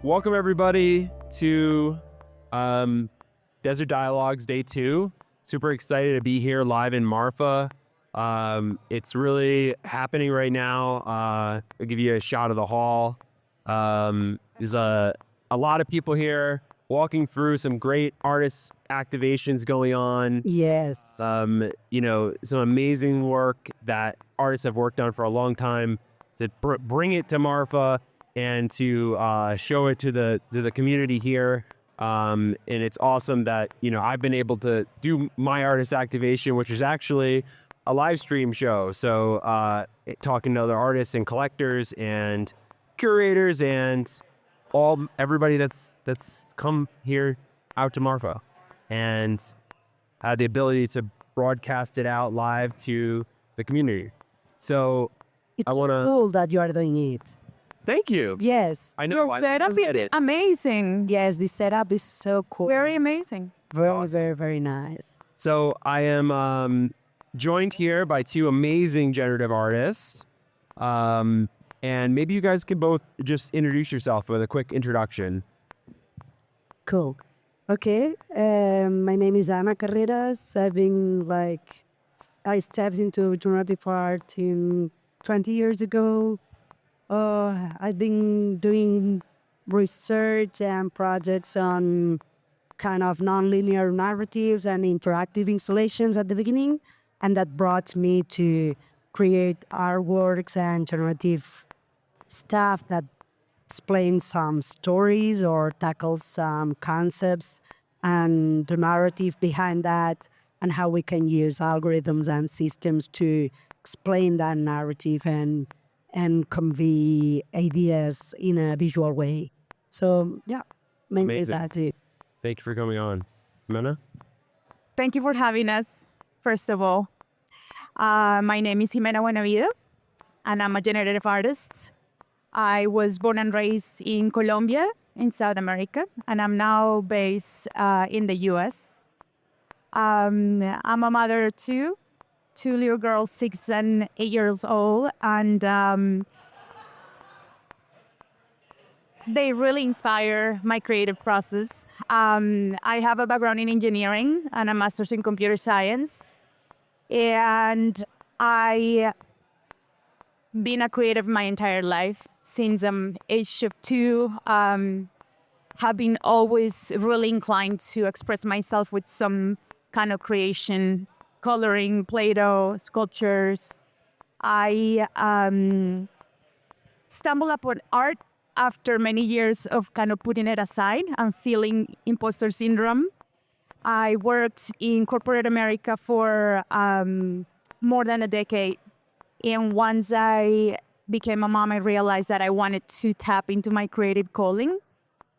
Welcome everybody to Desert Dialogues Day 2. Super excited to be here live in Marfa. It's really happening right now. I'll give you a shot of the hall. There's a lot of people here walking through some great artist activations going on. Yes. Some amazing work that artists have worked on for a long time to bring it to Marfa and to show it to the community here. And it's awesome that, I've been able to do my artist activation, which is actually a live stream show. So talking to other artists and collectors and curators and everybody that's come here out to Marfa and had the ability to broadcast it out live to the community. So It's I want to cool that you are doing it. thank you. Yes. I know. Your setup is amazing. Yes, the setup is so cool. Very amazing. Very, very, very nice. So I am joined here by two amazing generative artists. And maybe you guys can both just introduce yourself with a quick introduction. Cool. Okay. My name is Ana Carreras. I stepped into generative art 20 years ago. I've been doing research and projects on kind of nonlinear narratives and interactive installations at the beginning, and that brought me to create artworks and generative stuff that explains some stories or tackles some concepts and the narrative behind that, and how we can use algorithms and systems to explain that narrative and convey ideas in a visual way. So yeah, mainly Amazing. that's it. Thank you for coming on. Jimena? Thank you for having us, first of all. My name is Jimena Buena Vida, and I'm a generative artist. I was born and raised in Colombia, in South America, and I'm now based in the U.S. I'm a mother of two little girls, 6 and 8 years old, and they really inspire my creative process. I have a background in engineering and a master's in computer science, and I been a creative my entire life since age of 2. Have been always really inclined to express myself with some kind of creation, coloring, Play-Doh, sculptures. I stumbled upon art after many years of kind of putting it aside and feeling imposter syndrome. I worked in corporate America for more than a decade. And once I became a mom, I realized that I wanted to tap into my creative calling.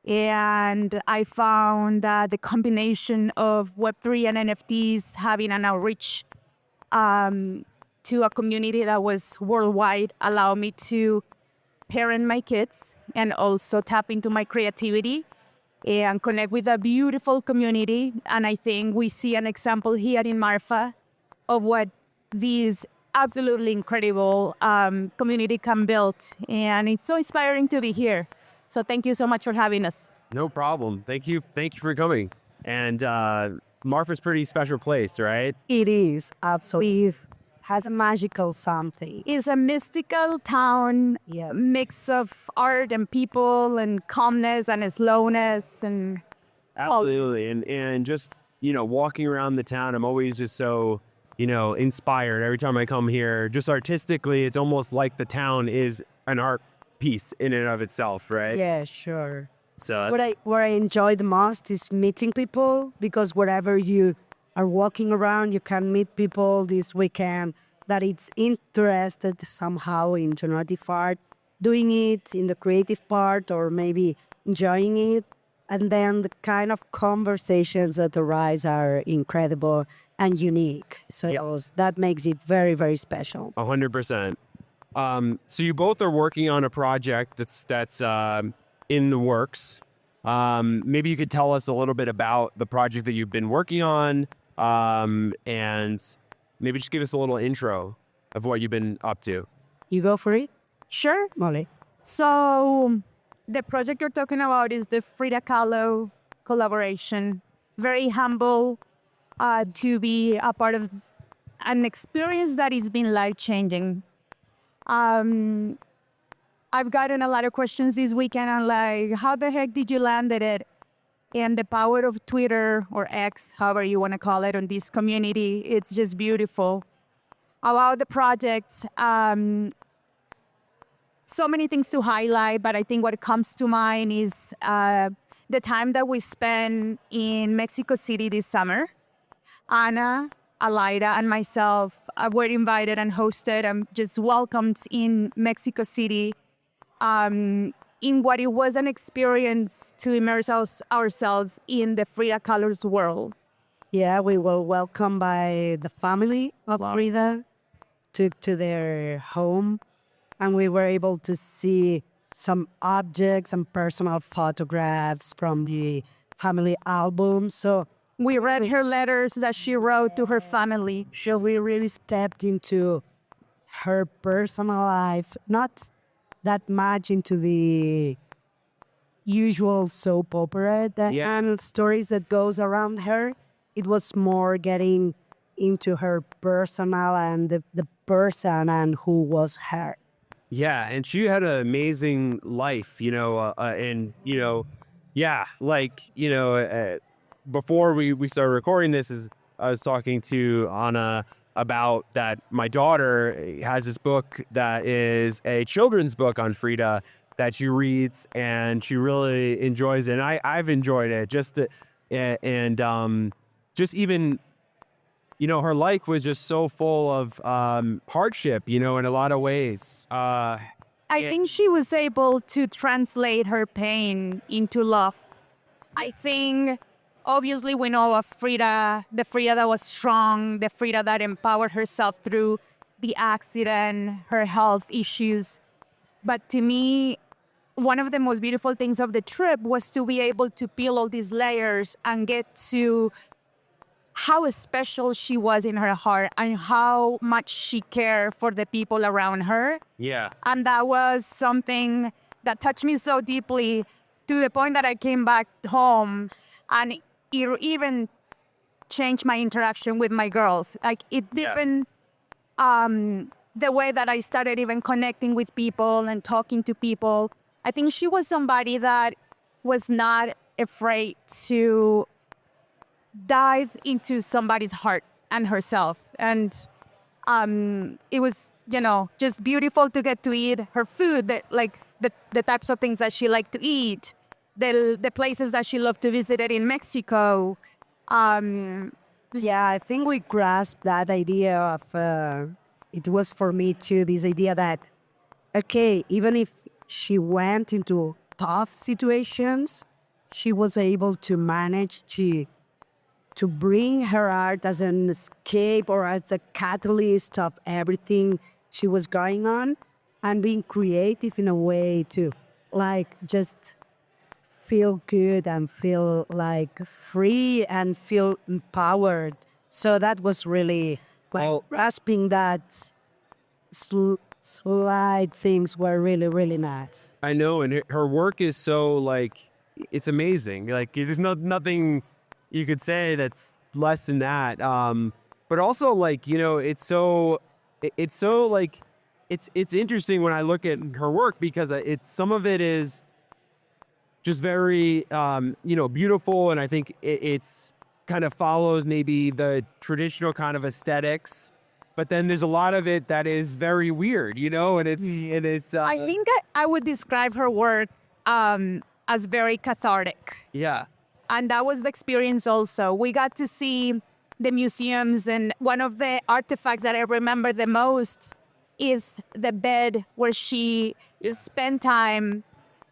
And I found that the combination of Web3 and NFTs having an outreach to a community that was worldwide allowed me to parent my kids and also tap into my creativity and connect with a beautiful community. And I think we see an example here in Marfa of what these absolutely incredible community can build. And it's so inspiring to be here. So thank you so much for having us. No problem. Thank you for coming. And Marfa's pretty special place, right? It is absolutely. It has a magical something. It's a mystical town, Yeah. mix of art and people and calmness and slowness. And Absolutely. And just, walking around the town, I'm always just so, inspired every time I come here. Just artistically, it's almost like the town is an art piece in and of itself, right? Yeah, sure. So What I enjoy the most is meeting people, because wherever you are walking around, you can meet people this weekend that it's interested somehow in generative art, doing it in the creative part or maybe enjoying it. And then the kind of conversations that arise are incredible and unique. So that makes it very, very special. 100%. So you both are working on a project that's in the works. Maybe you could tell us a little bit about the project that you've been working on, and maybe just give us a little intro of what you've been up to. You go for it, sure. Molly? So The project you're talking about is the Frida Kahlo collaboration. Very humble to be a part of an experience that has been life-changing. Um, I've gotten a lot of questions this weekend on like, how the heck did you land at it? And the power of Twitter or X, however you want to call it, on this community, it's just beautiful. About the project, so many things to highlight, but I think what comes to mind is the time that we spent in Mexico City this summer. Anna, Alaida, and myself were invited and hosted and just welcomed in Mexico City in what it was an experience to immerse ourselves in the Frida Kahlo's world. Yeah, we were welcomed by the family of Frida to their home, and we were able to see some objects and personal photographs from the family album. So We read her letters that she wrote to her family. we really stepped into her personal life, not that much into the usual soap opera and stories that goes around her. It was more getting into her personal and the person and who was her. Yeah, and she had an amazing life, and before we started recording this, is I was talking to Anna about that. My daughter has this book that is a children's book on Frida that she reads, and she really enjoys it. And I've enjoyed it just even. Her life was just so full of hardship, in a lot of ways. I think she was able to translate her pain into love. I think, obviously, we know of Frida, the Frida that was strong, the Frida that empowered herself through the accident, her health issues. But to me, one of the most beautiful things of the trip was to be able to peel all these layers and get to how special she was in her heart and how much she cared for the people around her. Yeah. And that was something that touched me so deeply to the point that I came back home and it even changed my interaction with my girls. Like it deepened the way that I started even connecting with people and talking to people. I think she was somebody that was not afraid to dive into somebody's heart and herself. And it was, just beautiful to get to eat her food, the types of things that she liked to eat, the places that she loved to visit in Mexico. Yeah, I think we grasped that idea of, it was for me too, this idea that, okay, even if she went into tough situations, she was able to manage to bring her art as an escape or as a catalyst of everything she was going on and being creative in a way to just feel good and feel free and feel empowered. So that was really grasping that slight things were really, really nice. I know, and her work is so it's amazing. There's nothing you could say that's less than that. But also it's interesting when I look at her work because some of it is just very beautiful, and I think it's kind of follows maybe the traditional kind of aesthetics. But then there's a lot of it that is very weird, and it's. I think I would describe her work as very cathartic. Yeah. And that was the experience also. We got to see the museums, and one of the artifacts that I remember the most is the bed where she spent time,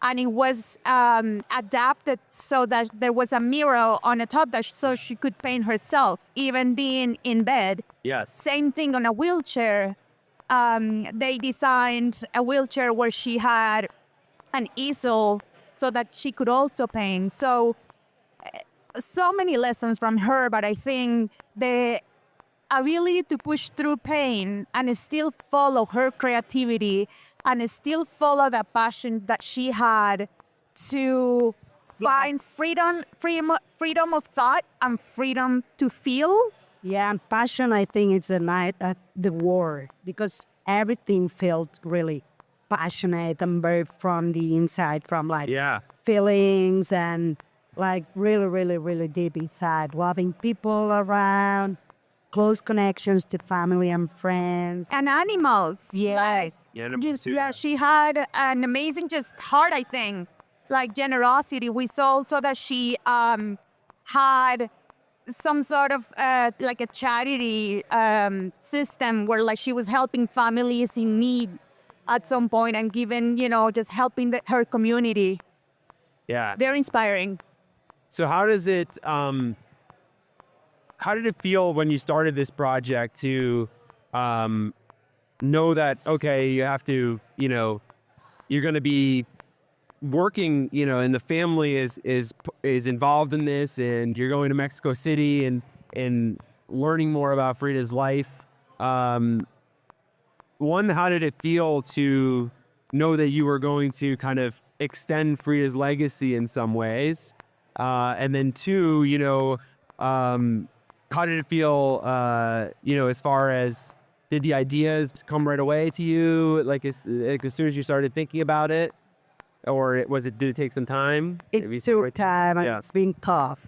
and it was adapted so that there was a mirror on the top so she could paint herself, even being in bed. Yes. Same thing on a wheelchair. They designed a wheelchair where she had an easel so that she could also paint. So many lessons from her, but I think the ability to push through pain and still follow her creativity and still follow the passion that she had to find freedom of thought and freedom to feel. Yeah, and passion, I think it's a night at the word because everything felt really passionate and very from the inside, from like Yeah. feelings and like really, really, really deep inside, loving people around, close connections to family and friends. And animals. Yes. Yeah. Yeah, she had an amazing just heart, I think, like generosity. We saw also that she had some sort of like a charity system where like she was helping families in need at some point and giving, just helping her community. Yeah. They're inspiring. So how did it feel when you started this project to know that, okay, you have to, you're going to be working, and the family is involved in this, and you're going to Mexico City and learning more about Frida's life. One, how did it feel to know that you were going to kind of extend Frida's legacy in some ways? And then two, how did it feel, as far as, did the ideas come right away to you, like as soon as you started thinking about it? Or did it take some time? It took time and it's been tough.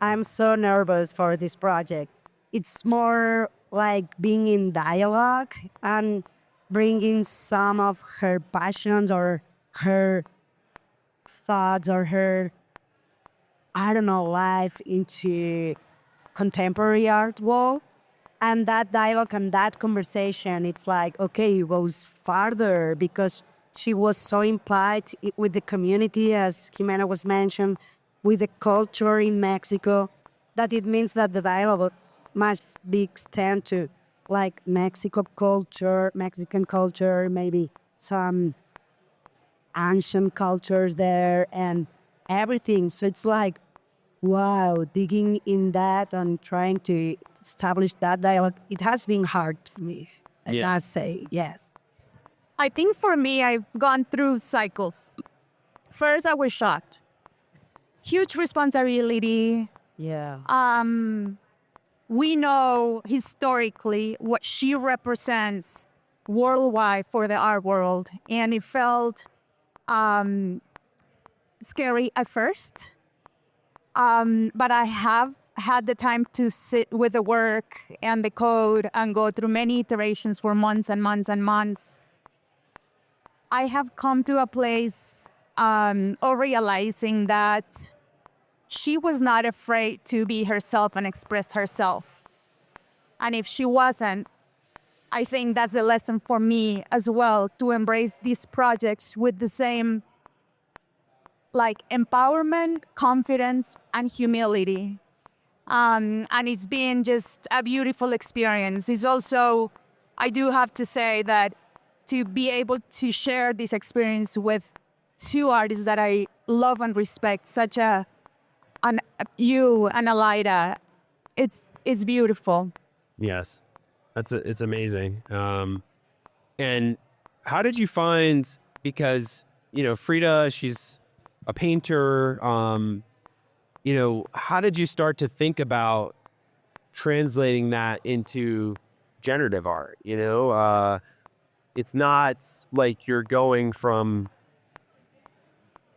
I'm so nervous for this project. It's more like being in dialogue and bringing some of her passions or her thoughts or her, I don't know, life into contemporary art world. And that dialogue and that conversation, it's like, okay, it goes farther because she was so implied with the community, as Jimena was mentioned, with the culture in Mexico, that it means that the dialogue must be extended to like Mexican culture, maybe some ancient cultures there and everything. So it's like, wow, digging in that and trying to establish that dialogue, it has been hard for me, I must say, yes. I think for me, I've gone through cycles. First, I was shocked. Huge responsibility. Yeah. We know historically what she represents worldwide for the art world, and it felt scary at first. But I have had the time to sit with the work and the code and go through many iterations for months and months and months. I have come to a place of realizing that she was not afraid to be herself and express herself. And if she wasn't, I think that's a lesson for me as well, to embrace these projects with the same like empowerment, confidence, and humility. And it's been just a beautiful experience. It's also, I do have to say that to be able to share this experience with two artists that I love and respect, such you and Alida, it's beautiful. Yes, it's amazing. And how did you find, because Frida, she's a painter. How did you start to think about translating that into generative art? It's not like you're going from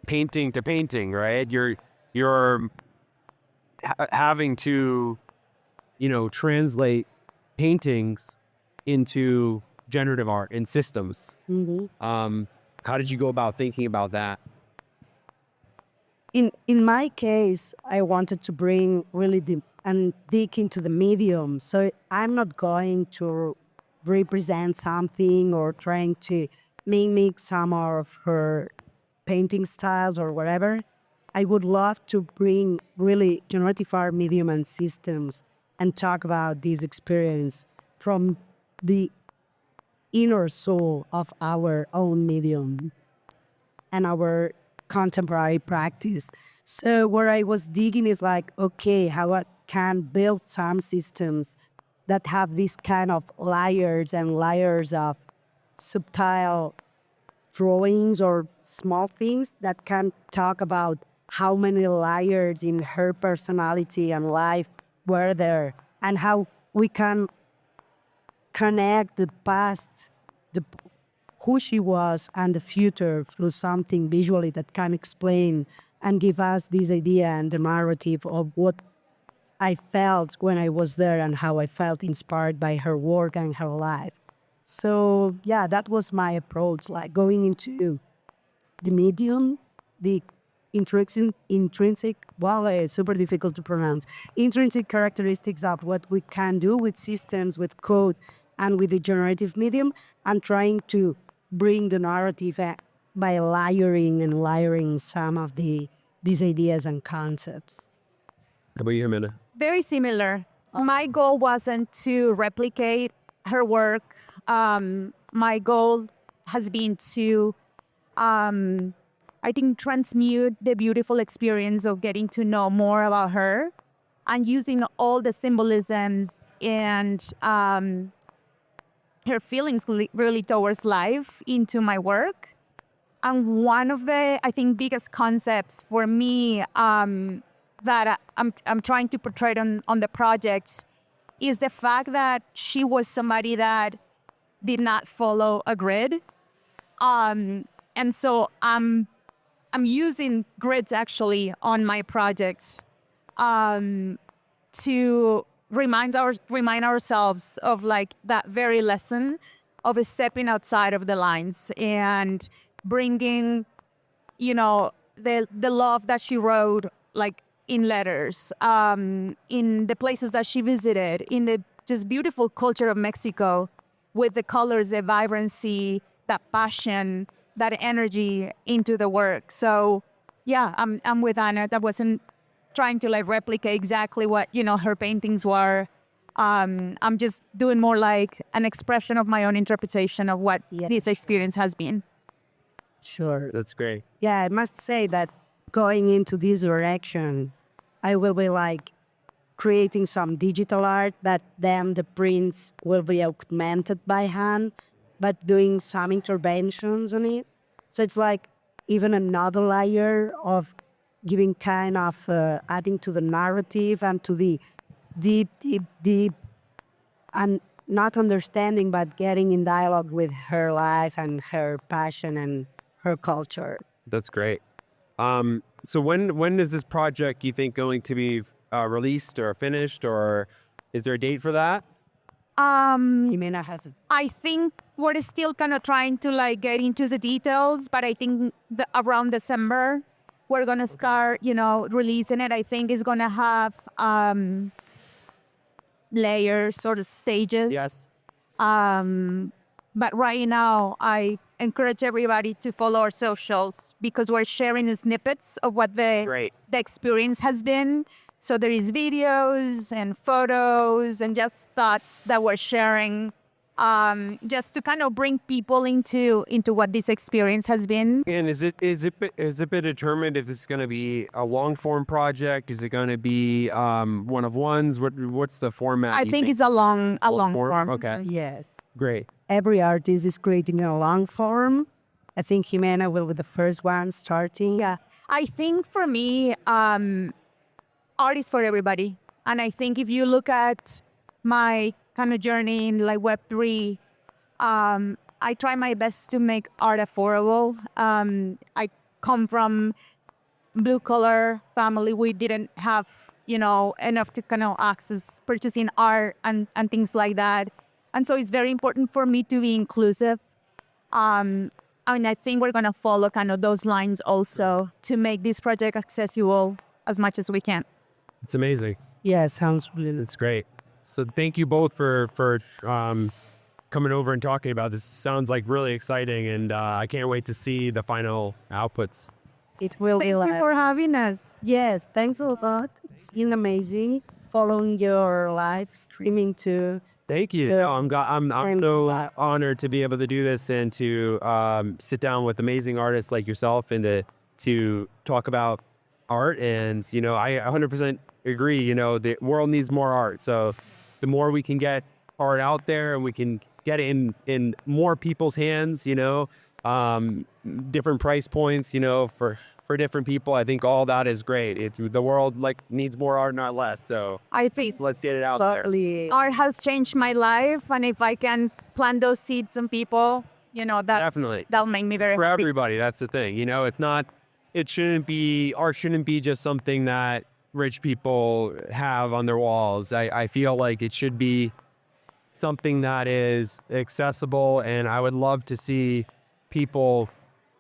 painting to painting, right? You're having to, translate paintings into generative art and systems. Mm-hmm. How did you go about thinking about that? In my case, I wanted to bring really deep and dig into the medium. So I'm not going to represent something or trying to mimic some of her painting styles or whatever. I would love to bring really generative art medium and systems and talk about this experience from the inner soul of our own medium and our contemporary practice. So where I was digging is like, okay, how I can build some systems that have these kind of layers and layers of subtle drawings or small things that can talk about how many layers in her personality and life were there, and how we can connect the past, the who she was, and the future through something visually that can explain and give us this idea and the narrative of what I felt when I was there and how I felt inspired by her work and her life. So yeah, that was my approach, like going into the medium, the intrinsic, well, it's super difficult to pronounce, intrinsic characteristics of what we can do with systems, with code, and with the generative medium, and trying to bring the narrative by layering some of these ideas and concepts. How about you, Jimena? Very similar. My goal wasn't to replicate her work. My goal has been to, I think, transmute the beautiful experience of getting to know more about her and using all the symbolisms and her feelings really towards life into my work. And one of the, I think, biggest concepts for me that I'm trying to portray on the project is the fact that she was somebody that did not follow a grid. And so I'm using grids actually on my project to remind ourselves of like that very lesson of stepping outside of the lines and bringing, the love that she wrote, like in letters, in the places that she visited, in the just beautiful culture of Mexico, with the colors, the vibrancy, that passion, that energy into the work. So yeah, I'm with Anna. That wasn't trying to like replicate exactly what her paintings were. I'm just doing more like an expression of my own interpretation of what this experience has been. Sure. That's great. Yeah, I must say that going into this direction, I will be like creating some digital art, but then the prints will be augmented by hand, but doing some interventions on it. So it's like even another layer of giving kind of adding to the narrative and to the deep, and not understanding, but getting in dialogue with her life and her passion and her culture. That's great. So when is this project, you think, going to be released or finished, or is there a date for that? Jimena has it. I think we're still kind of trying to like get into the details, but I think around December we're gonna start, releasing it. I think it's gonna have layers, sort of stages. Yes. But right now, I encourage everybody to follow our socials because we're sharing snippets of what the experience has been. So there is videos and photos and just thoughts that we're sharing, just to kind of bring people into what this experience has been. And is it been determined if it's going to be a long form project? Is it going to be one of ones? What's the format? I think it's a long form. Okay. Yes. Great. Every artist is creating a long form. I think Jimena will be the first one starting. Yeah. I think for me, art is for everybody. And I think if you look at my kind of journey in like Web3, I try my best to make art affordable. I come from blue collar family. We didn't have, enough to kind of access purchasing art and things like that. And so it's very important for me to be inclusive. And I think we're going to follow kind of those lines also to make this project accessible as much as we can. It's amazing. Yeah, sounds really. It's great. So thank you both for coming over and talking about this. Sounds like really exciting, and I can't wait to see the final outputs. It will be Thank like. you for having us. Yes, thanks a lot. It's been amazing following your live streaming too. Thank you. Sure. No, I'm so honored to be able to do this and to sit down with amazing artists like yourself and to talk about art. And I 100% agree. The world needs more art. So the more we can get art out there and we can get it in more people's hands, um, different price points, for different people. I think all that is great. The world needs more art, not less. So I think let's get it out there. Totally. art has changed my life, and if I can plant those seeds in people, that Definitely. that'll make me very For happy. everybody, that's the thing. Art shouldn't be just something that rich people have on their walls. I feel like it should be something that is accessible, and I would love to see people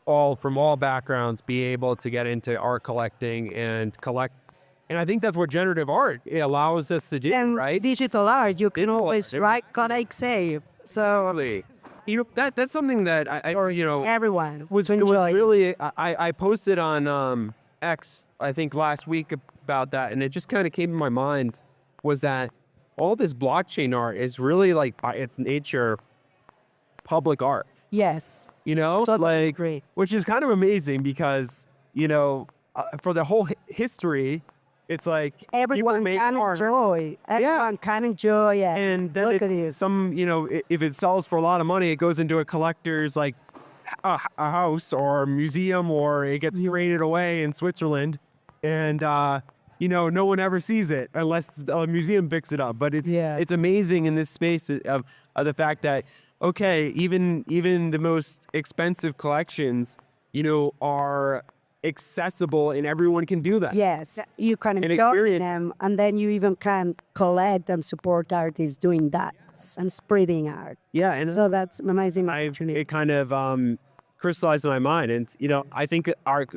from all backgrounds be able to get into art collecting and collect. And I think that's what generative art allows us to do, And right? digital art, you can always write, connect, save. So Totally. That's something that everyone it was enjoy. really I posted on X I think last week about that, and it just kind of came to my mind was that all this blockchain art is really by its nature public art, Yes. like Agree. which is kind of amazing because for the whole history it's like people Everyone make can art. enjoy. Everyone can enjoy it. And then Look at it's this. if it sells for a lot of money, it goes into a collector's a house or museum, or it gets raided away in Switzerland, and no one ever sees it unless a museum picks it up. But it's amazing in this space of the fact that even the most expensive collections are accessible and everyone can do that. Yes, you can enjoy them, and then you even can collect and support artists doing that and spreading art. Yeah, and So that's an amazing. it kind of crystallized in my mind, and I think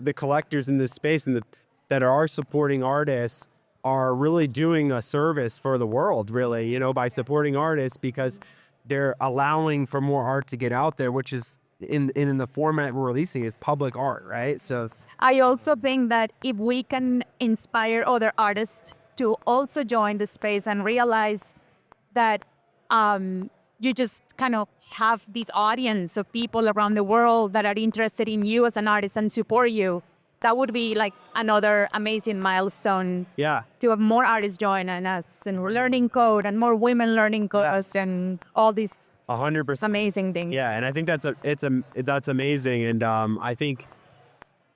the collectors in this space and that are supporting artists are really doing a service for the world, really, by supporting artists, because they're allowing for more art to get out there, which is in the format we're releasing is public art, right? So I also think that if we can inspire other artists to also join the space and realize that you just kind of have this audience of people around the world that are interested in you as an artist and support you, that would be another amazing milestone. Yeah. To have more artists joining us and learning code and more women learning code and all these 100%. amazing things. Yeah, and I think that's amazing, and I think,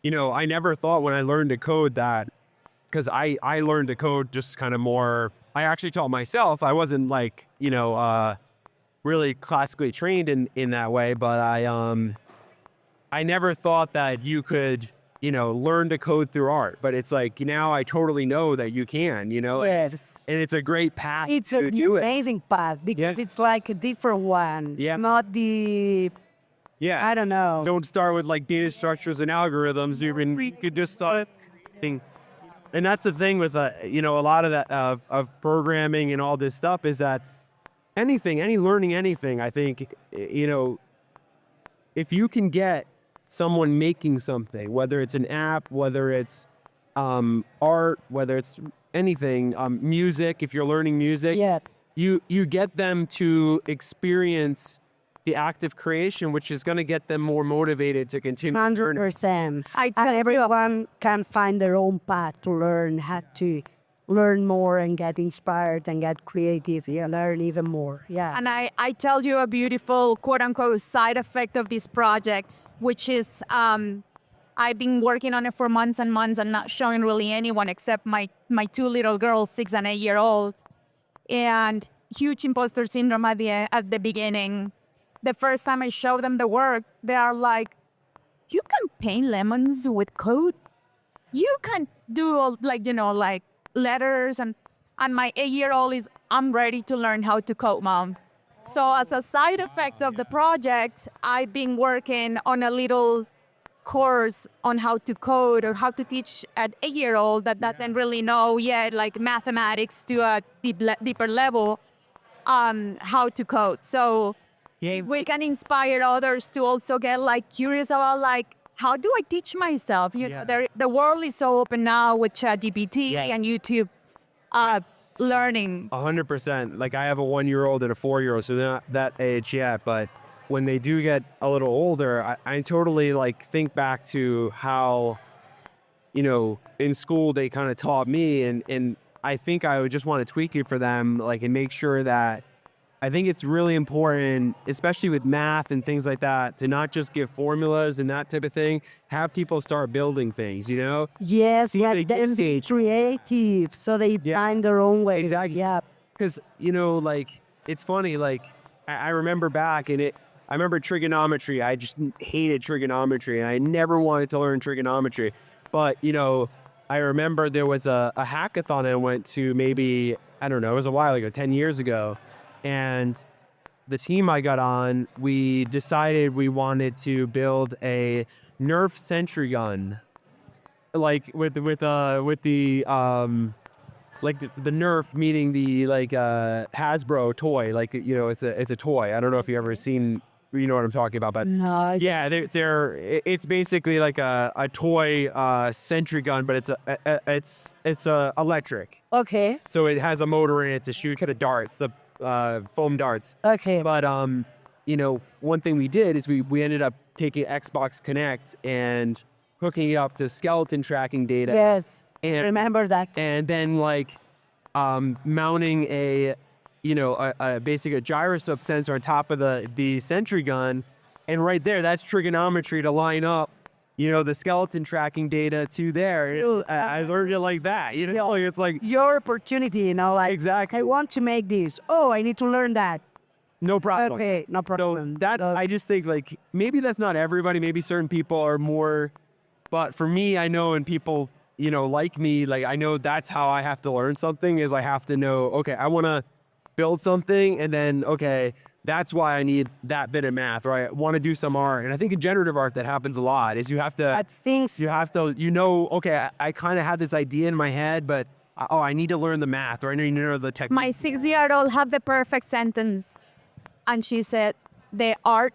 I never thought when I learned to code that, because I learned to code just kind of more. I actually taught myself. I wasn't really classically trained in that way, but I never thought that you could learn to code through art. But it's now I totally know that you can. Yes. And it's a great path. It's an amazing path because it's like a different one. Yeah. Not the, I don't know. Don't start with data structures and algorithms. You could just start. And that's the thing with a lot of that of programming and all this stuff is that learning anything, I think, if you can get someone making something, whether it's an app, whether it's art, whether it's anything, music, if you're learning music, you get them to experience the act of creation, which is going to get them more motivated to continue. 100%. And everyone can find their own path to learn how to learn more and get inspired and get creative. Learn even more. Yeah. And I tell you a beautiful quote unquote side effect of this project, which is I've been working on it for months and months and not showing really anyone except my two little girls, 6 and 8 year old, and huge imposter syndrome at the beginning. The first time I show them the work, they are like, "You can paint lemons with code? You can do all, letters?" And my 8-year-old is, "I'm ready to learn how to code, Mom." So as a side effect of the project, I've been working on a little course on how to code or how to teach an 8-year-old that doesn't really know yet, mathematics to a deeper level, how to code. So we can inspire others to also get curious about how do I teach myself? The world is so open now with ChatGPT and YouTube learning. 100%. I have a 1-year-old and a 4-year-old, so they're not that age yet. But when they do get a little older, I totally think back to how, in school they kind of taught me, and I think I would just want to tweak it for them, and make sure that I think it's really important, especially with math and things like that, to not just give formulas and that type of thing. Have people start building things, you know? Yes, See, let they them be creative so they find their own way. Exactly. Yeah. Because, you know, like, it's funny, like, I remember back and I remember trigonometry. I just hated trigonometry and I never wanted to learn trigonometry. But, you know, I remember there was a hackathon I went to maybe, I don't know, it was a while ago, 10 years ago. And the team I got on, we decided we wanted to build a Nerf sentry gun, like with the like the Nerf, meaning the like Hasbro toy, like, you know, it's a toy. I don't know if you ever seen, you know what I'm talking about, but No. yeah, it's basically like a toy sentry gun, but it's electric. Okay. So it has a motor in it to shoot the darts, the foam darts. Okay. But you know, one thing we did is we ended up taking Xbox Connect and hooking it up to skeleton tracking data. Yes. And Remember that. and then like mounting a, you know, a basic gyroscope sensor on top of the sentry gun, and right there, that's trigonometry to line up, you know, the skeleton tracking data to there. I learned it like that, you know, like, it's like Your opportunity, you know, like, exactly, I want to make this. Oh, I need to learn that. no problem. Okay, no So problem. that I just think like maybe that's not everybody. Maybe certain people are more, but for me, I know, and people, you know, like me, like I know that's how I have to learn something, is I have to know, okay, I want to build something, and then, okay, that's why I need that bit of math, or I want to do some art. And I think in generative art that happens a lot, is you have to, you know, okay, I kind of have this idea in my head, but oh, I need to learn the math, or I need to know the technique. My 6-year-old had the perfect sentence, and she said, "The art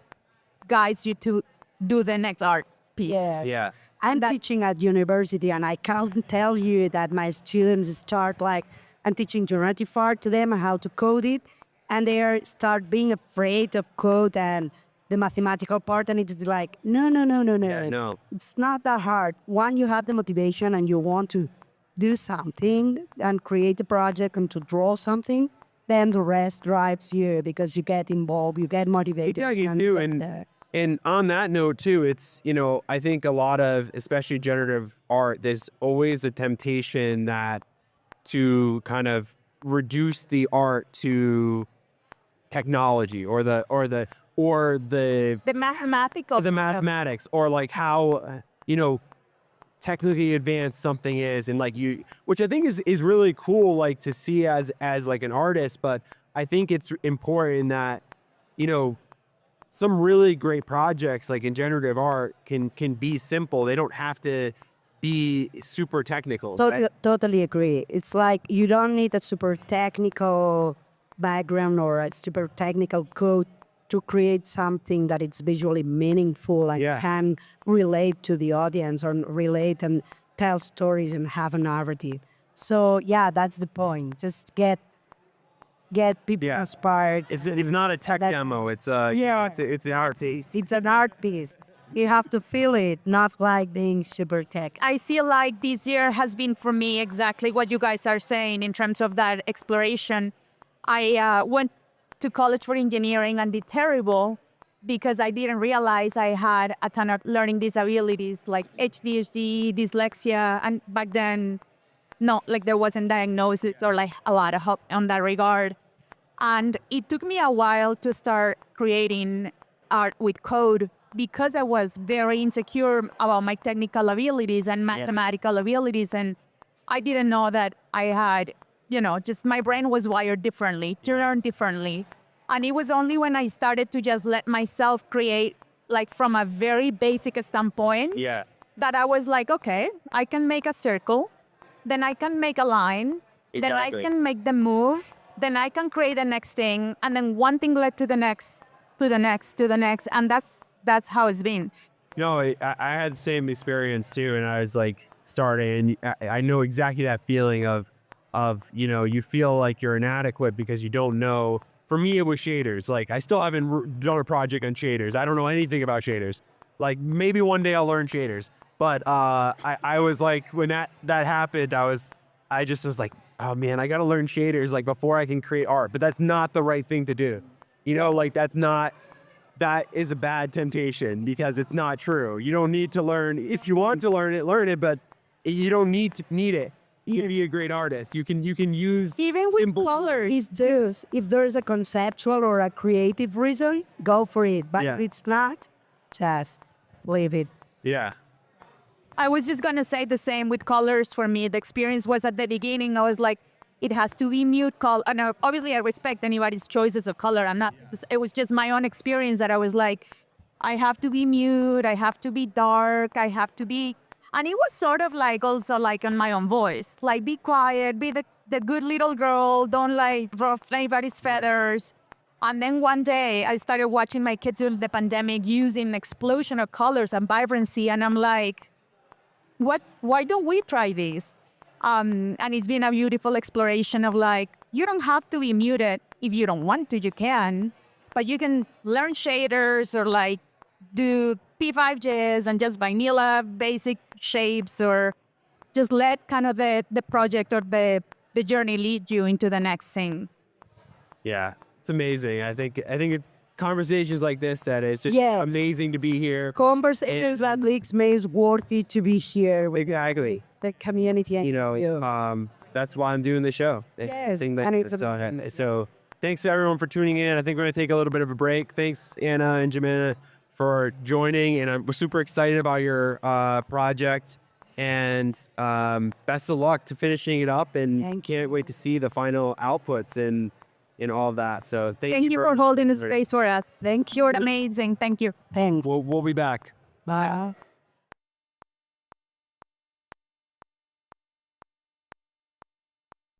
guides you to do the next art piece." Yes. Yeah. I'm teaching at university, and I can't tell you that my students start like, I'm teaching generative art to them, how to code it, and they start being afraid of code and the mathematical part, and it's like, no. Yeah, no. It's not that hard. One, you have the motivation and you want to do something and create a project and to draw something, then the rest drives you because you get involved, you get motivated. Yeah, you do, and on that note too, it's, you know, I think a lot of, especially generative art, there's always a temptation that to kind of reduce the art to technology or the mathematics, or like how, you know, technically advanced something is, and like you, which I think is really cool, like to see as like an artist. But I think it's important that, you know, some really great projects like in generative art can be simple. They don't have to be super technical. Totally agree. It's like you don't need a super technical background or a super technical code to create something that it's visually meaningful and can relate to the audience, or relate and tell stories and have a narrative. So yeah, that's the point. Just get people inspired. It's not a tech demo. It's it's an art piece. It's an art piece. You have to feel it, not like being super tech. I feel like this year has been for me exactly what you guys are saying in terms of that exploration. I went to college for engineering and did terrible because I didn't realize I had a ton of learning disabilities like ADHD, dyslexia, and back then, no, like there wasn't diagnosis or like a lot of help on that regard. And it took me a while to start creating art with code because I was very insecure about my technical abilities and mathematical abilities. And I didn't know that I had, you know, just my brain was wired differently, to learn differently. And it was only when I started to just let myself create, like from a very basic standpoint, that I was like, okay, I can make a circle, then I can make a line, then I can make the move, then I can create the next thing, and then one thing led to the next, to the next, to the next, and that's how it's been. No, I had the same experience too, and I was like starting, and I know exactly that feeling of you know, you feel like you're inadequate because you don't know. For me, it was shaders. Like I still haven't done a project on shaders. I don't know anything about shaders. Like maybe one day I'll learn shaders. But I was like, when that happened, I was I just was like, oh man, I got to learn shaders like before I can create art. But that's not the right thing to do. You know, like that is a bad temptation because it's not true. You don't need to learn. If you want to learn it, but you don't need it. You can be a great artist. You can use Even with simple colors. It's just, if there's a conceptual or a creative reason, go for it. But if it's not, just leave it. Yeah. I was just gonna say the same with colors for me. The experience was at the beginning, I was like, it has to be mute color. And obviously I respect anybody's choices of color. It was just my own experience that I was like, I have to be mute, I have to be dark, I have to be, and it was sort of like also like on my own voice, like be quiet, be the good little girl, don't like ruffle anybody's feathers. And then one day I started watching my kids during the pandemic using explosion of colors and vibrancy. And I'm like, why don't we try this? And it's been a beautiful exploration of like, you don't have to be muted. If you don't want to, you can, but you can learn shaders or like do P5Js and just vanilla basic shapes, or just let kind of the project or the journey lead you into the next thing. Yeah. It's amazing. I think it's conversations like this that it's just amazing to be here. Conversations like this makes worthy to be here with Exactly. the community. You know, that's why I'm doing the show. Yes, and it's so thanks to everyone for tuning in. I think we're going to take a little bit of a break. Thanks, Anna and Jimena, for joining. And we're super excited about your project. And best of luck to finishing it up. And can't wait to see the final outputs and all of that. So thank you for holding the space for us. Thank you. You're amazing. Thank you. Thanks. We'll be back. Bye.